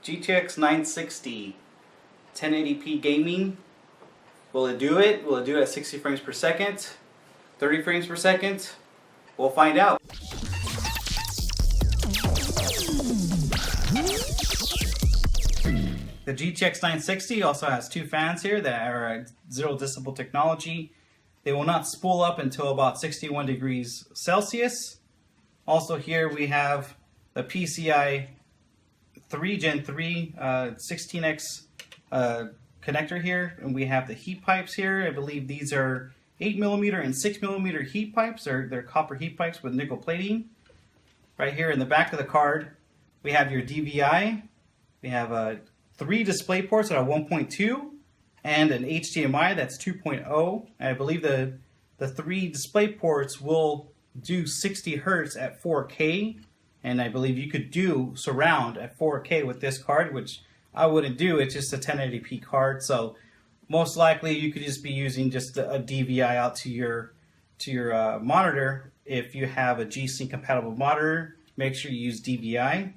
GTX 960 1080p gaming. Will it do it? Will it do it at 60 frames per second? 30 frames per second? We'll find out. The GTX 960 also has two fans here that are zero decibel technology. They will not spool up until about 61 degrees Celsius. Also here we have the PCI 3 Gen 3 16X connector here, and we have the heat pipes here. I believe these are 8mm and 6mm heat pipes. They're copper heat pipes with nickel plating. Right here in the back of the card we have your DVI. We have 3 display ports that are 1.2 and an HDMI that's 2.0. I believe the 3 display ports will do 60 Hertz at 4K, and I believe you could do surround at 4K with this card, which I wouldn't do. It's just a 1080p card, so most likely you could just be using just a DVI out to your monitor. If you have a G-Sync compatible monitor, make sure you use DVI.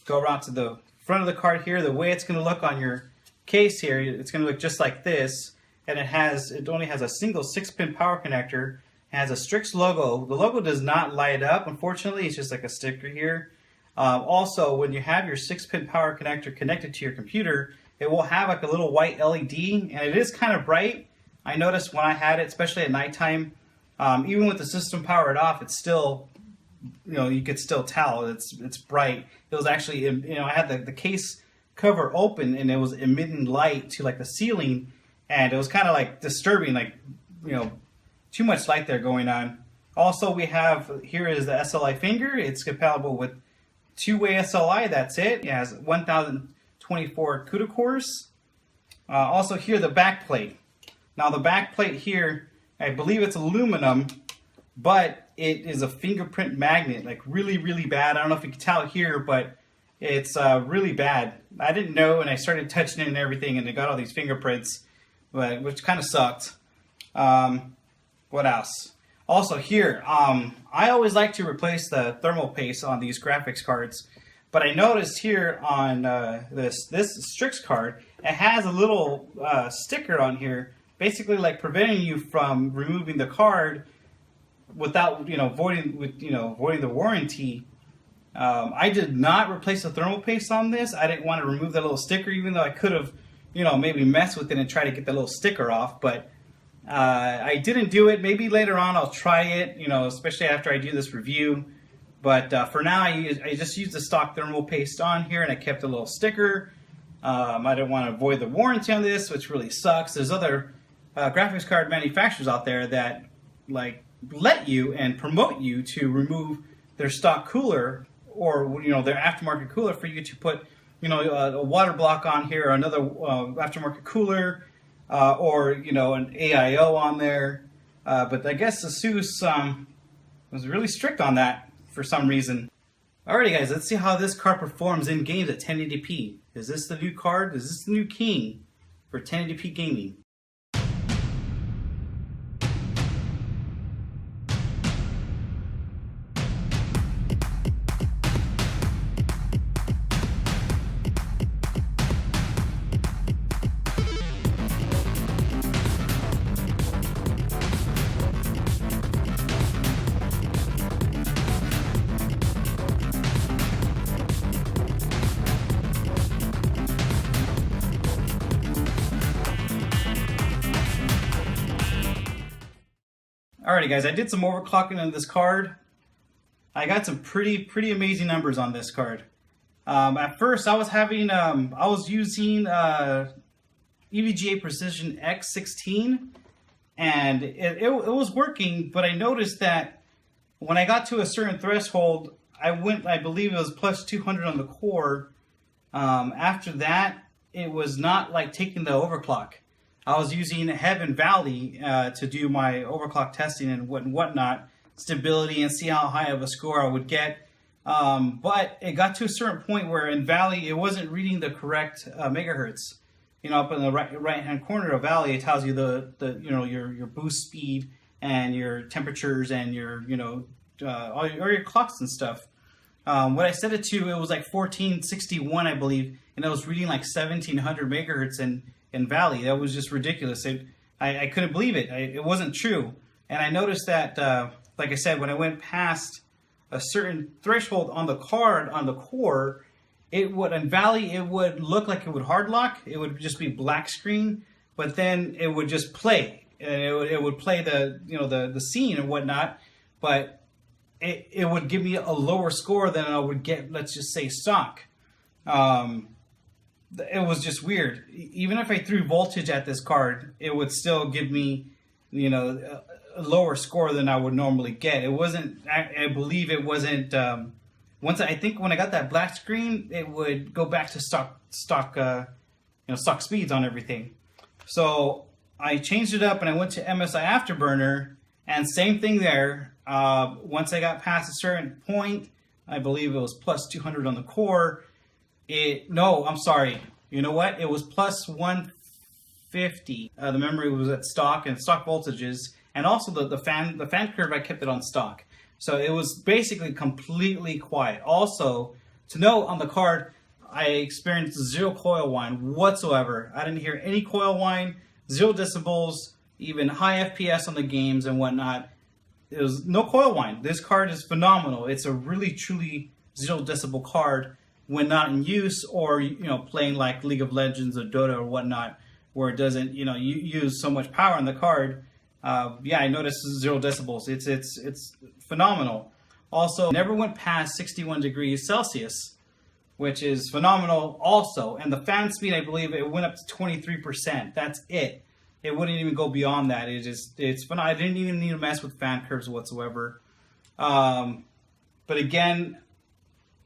Go around to the front of the card here. The way it's going to look on your case here, it's going to look just like this, and it only has a single 6-pin power connector. It has a Strix logo. The logo does not light up, unfortunately. It's just like a sticker here. Also, when you have your 6-pin power connector connected to your computer, it will have like a little white LED, and it is kind of bright. I noticed when I had it, especially at nighttime, even with the system powered off, it's still, you could still tell it's bright. It was actually, I had the case cover open, and it was emitting light to like the ceiling, and it was kind of like disturbing, like, too much light there going on. Also, we have, here is the SLI finger. It's compatible with two-way SLI, that's it. It has 1024 CUDA cores. Also here, the back plate. Now the back plate here, I believe it's aluminum, but it is a fingerprint magnet, like really, really bad. I don't know if you can tell here, but it's really bad. I didn't know, and I started touching it and everything, and it got all these fingerprints, which kind of sucked. What else? Also here, I always like to replace the thermal paste on these graphics cards, but I noticed here on this Strix card, it has a little sticker on here, basically like preventing you from removing the card without voiding the warranty. I did not replace the thermal paste on this. I didn't want to remove that little sticker, even though I could have maybe mess with it and try to get the little sticker off, but I didn't do it. Maybe later on I'll try it, especially after I do this review. But for now, I just used the stock thermal paste on here, and I kept a little sticker. I didn't want to avoid the warranty on this, which really sucks. There's other graphics card manufacturers out there that let you and promote you to remove their stock cooler or their aftermarket cooler for you to put a water block on here, or another aftermarket cooler. Or an AIO on there, but I guess Asus was really strict on that for some reason. Alrighty guys, let's see how this card performs in games at 1080p. Is this the new card? Is this the new king for 1080p gaming? Alrighty guys, I did some overclocking on this card. I got some pretty amazing numbers on this card. At first I was using EVGA Precision X16, and it was working, but I noticed that when I got to a certain threshold, I believe it was plus 200 on the core. After that, it was not like taking the overclock. I was using Heaven Valley to do my overclock testing and whatnot, stability, and see how high of a score I would get. But it got to a certain point where in Valley, it wasn't reading the correct megahertz. Up in the right-hand corner of Valley, it tells you your boost speed and your temperatures and your all your clocks and stuff. What I set it to, it was like 1461, I believe, and it was reading like 1700 megahertz in Valley. That was just ridiculous. I couldn't believe it. It wasn't true. And I noticed that, like I said, when I went past a certain threshold on the card, on the core, it would, in Valley, it would look like it would hard lock. It would just be black screen, but then it would just play. And it would play the, the scene and whatnot, but it would give me a lower score than I would get, let's just say, stock. It was just weird. Even if I threw voltage at this card, it would still give me, a lower score than I would normally get. It wasn't, I believe it wasn't, I think when I got that black screen, it would go back to stock speeds on everything. So I changed it up and I went to MSI Afterburner, and same thing there. Once I got past a certain point, I believe it was plus 200 on the core. No, I'm sorry. You know what? It was plus 150. The memory was at stock and stock voltages, and also the fan curve, I kept it on stock. So it was basically completely quiet. Also, to note on the card, I experienced zero coil whine whatsoever. I didn't hear any coil whine, 0 decibels, even high FPS on the games and whatnot. It was no coil whine. This card is phenomenal. It's a really, truly 0 decibel card when not in use, or playing like League of Legends or Dota or whatnot, where it doesn't you use so much power on the card. Yeah, I noticed 0 decibels. It's phenomenal. Also, never went past 61 degrees Celsius, which is phenomenal also. And the fan speed, I believe, it went up to 23%. That's it. It wouldn't even go beyond that. It's fun. I didn't even need to mess with fan curves whatsoever. But again,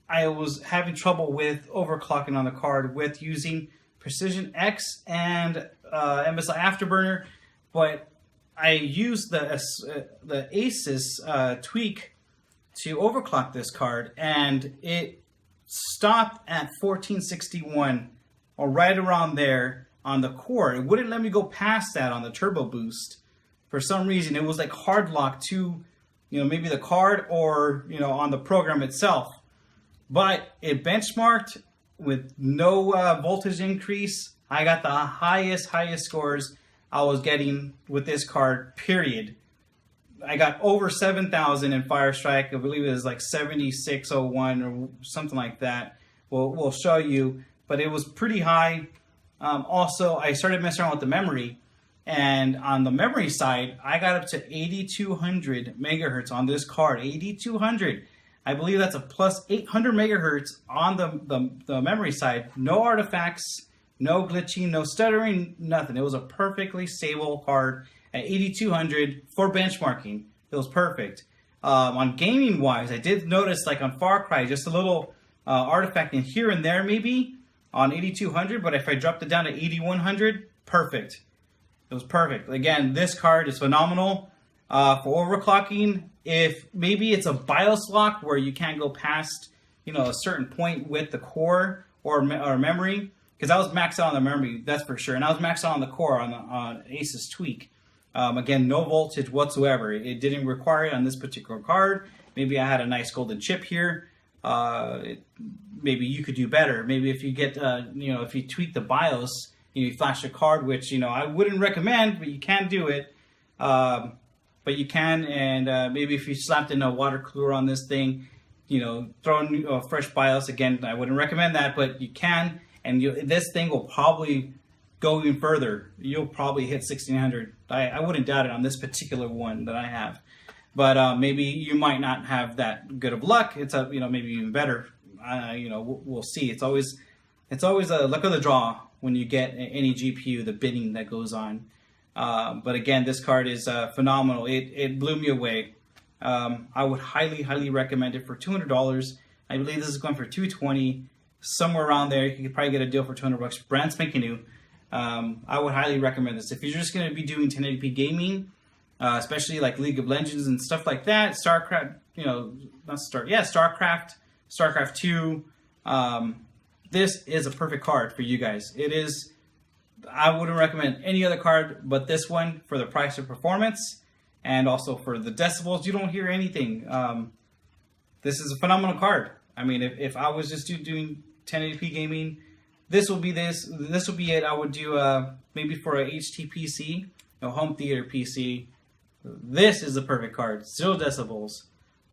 I was having trouble with overclocking on the card with using Precision X and MSI Afterburner, but I used the Asus tweak to overclock this card, and it stopped at 1461 or right around there on the core. It wouldn't let me go past that on the turbo boost. For some reason, it was like hard locked to, maybe the card or, on the program itself. But it benchmarked with no voltage increase. I got the highest scores I was getting with this card, period. I got over 7,000 in Firestrike. I believe it was like 7601 or something like that. We'll show you, but it was pretty high. Also, I started messing around with the memory, and on the memory side, I got up to 8200 megahertz on this card. 8200. I believe that's a plus 800 megahertz on the memory side. No artifacts, no glitching, no stuttering, nothing. It was a perfectly stable card at 8200 for benchmarking. It was perfect. On gaming wise, I did notice, like on Far Cry, just a little artifact in here and there maybe on 8200, but if I dropped it down to 8100, perfect. It was perfect. Again, this card is phenomenal for overclocking. If maybe it's a BIOS lock where you can't go past, a certain point with the core or memory, because I was maxed out on the memory, that's for sure, and I was maxed out on the core on Asus tweak. Again, no voltage whatsoever. It didn't require it on this particular card. Maybe I had a nice golden chip here. Maybe you could do better. Maybe if you get, if you tweak the BIOS, you flash a card, which, I wouldn't recommend, but you can do it. But you can, and maybe if you slapped in a water cooler on this thing, throw in a fresh BIOS. Again, I wouldn't recommend that, but you can, and this thing will probably go even further. You'll probably hit 1600. I wouldn't doubt it on this particular one that I have. But maybe you might not have that good of luck. It's maybe even better. We'll see. It's always a luck of the draw when you get any GPU, the bidding that goes on. But again, this card is phenomenal. It blew me away. I would highly recommend it for $200. I believe this is going for $220, somewhere around there. You could probably get a deal for $200, brand spanking new. I would highly recommend this if you're just going to be doing 1080p gaming, especially like League of Legends and stuff like that. StarCraft, StarCraft 2. This is a perfect card for you guys. It is. I wouldn't recommend any other card but this one for the price of performance, and also for the decibels. You don't hear anything. This is a phenomenal card. I mean, if I was just doing 1080p gaming, this will be it. I would do maybe for a HT PC, home theater PC. This is the perfect card. 0 decibels.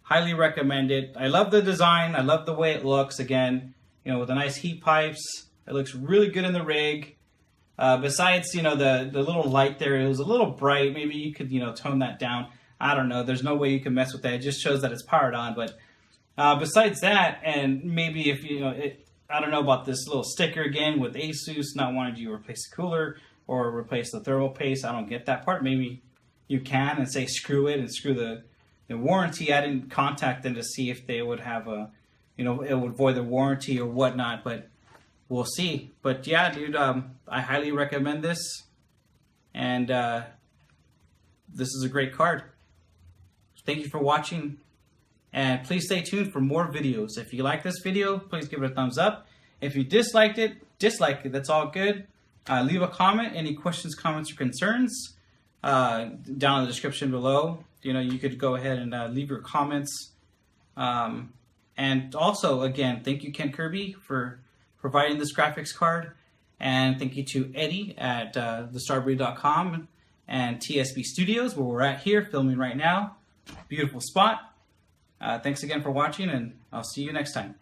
Highly recommend it. I love the design. I love the way it looks. Again, with the nice heat pipes. It looks really good in the rig. Besides, the little light there, it was a little bright. Maybe you could, tone that down. I don't know. There's no way you can mess with that. It just shows that it's powered on. But besides that, and maybe if I don't know about this little sticker again with Asus not wanting you to replace the cooler or replace the thermal paste. I don't get that part. Maybe you can and say screw it and screw the warranty. I didn't contact them to see if they would have a, it would void the warranty or whatnot, but we'll see. But yeah, dude, I highly recommend this, and this is a great card. Thank you for watching, and please stay tuned for more videos. If you like this video, please give it a thumbs up. If you disliked it, dislike it. That's all good. Leave a comment. Any questions, comments, or concerns down in the description below. You could go ahead and leave your comments. And also, again, thank you, Ken Kirby, for providing this graphics card. And thank you to Eddie at thestarbreed.com and TSB Studios, where we're at here filming right now. Beautiful spot. Thanks again for watching, and I'll see you next time.